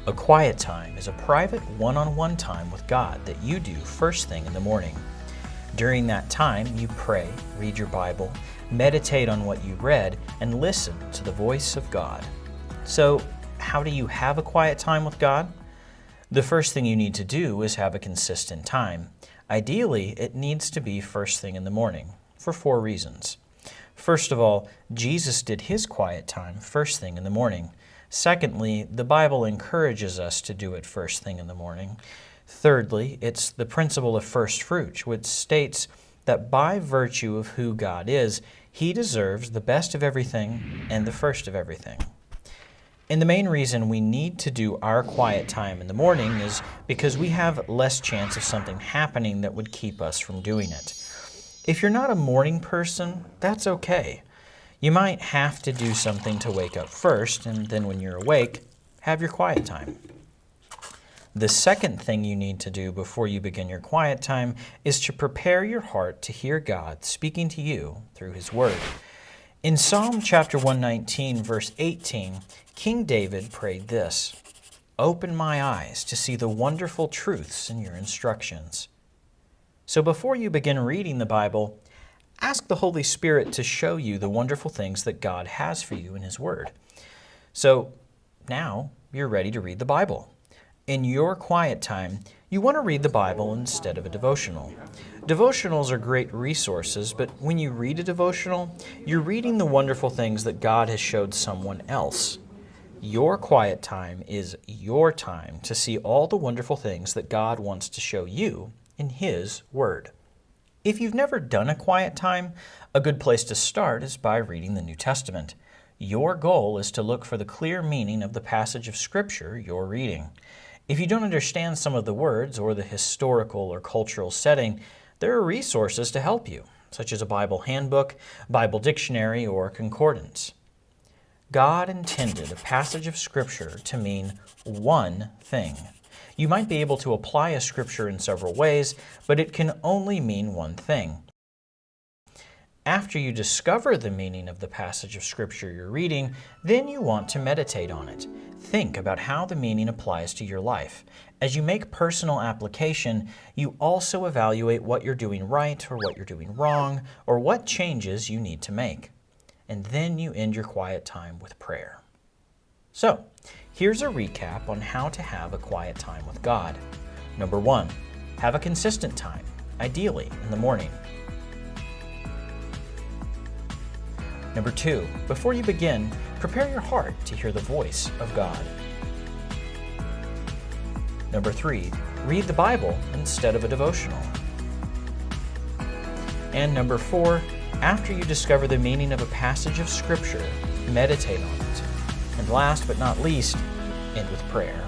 A quiet time is a private one-on-one time with God that you do first thing in the morning. During that time, you pray, read your Bible, meditate on what you read, and listen to the voice of God. So, how do you have a quiet time with God? The first thing you need to do is have a consistent time. Ideally, it needs to be first thing in the morning, for 4 reasons. First of all, Jesus did his quiet time first thing in the morning. Secondly, the Bible encourages us to do it first thing in the morning. Thirdly, it's the principle of first fruits, which states that by virtue of who God is, he deserves the best of everything and the first of everything. And the main reason we need to do our quiet time in the morning is because we have less chance of something happening that would keep us from doing it. If you're not a morning person, that's okay. You might have to do something to wake up first, and then when you're awake, have your quiet time. The second thing you need to do before you begin your quiet time is to prepare your heart to hear God speaking to you through his word. In Psalm chapter 119, verse 18, King David prayed this, "Open my eyes to see the wonderful truths in your instructions." So before you begin reading the Bible, ask the Holy Spirit to show you the wonderful things that God has for you in his word. So now you're ready to read the Bible. In your quiet time, you want to read the Bible instead of a devotional. Devotionals are great resources, but when you read a devotional, you're reading the wonderful things that God has showed someone else. Your quiet time is your time to see all the wonderful things that God wants to show you in his word. If you've never done a quiet time, a good place to start is by reading the New Testament. Your goal is to look for the clear meaning of the passage of Scripture you're reading. If you don't understand some of the words or the historical or cultural setting, there are resources to help you, such as a Bible handbook, Bible dictionary, or concordance. God intended a passage of Scripture to mean one thing. You might be able to apply a Scripture in several ways, but it can only mean one thing. After you discover the meaning of the passage of Scripture you're reading, then you want to meditate on it. Think about how the meaning applies to your life. As you make personal application, you also evaluate what you're doing right or what you're doing wrong, or what changes you need to make. And then you end your quiet time with prayer. So, here's a recap on how to have a quiet time with God. Number 1, have a consistent time, ideally in the morning. Number 2, before you begin, prepare your heart to hear the voice of God. Number 3, read the Bible instead of a devotional. And number 4, after you discover the meaning of a passage of Scripture, meditate on it. And last but not least, end with prayer.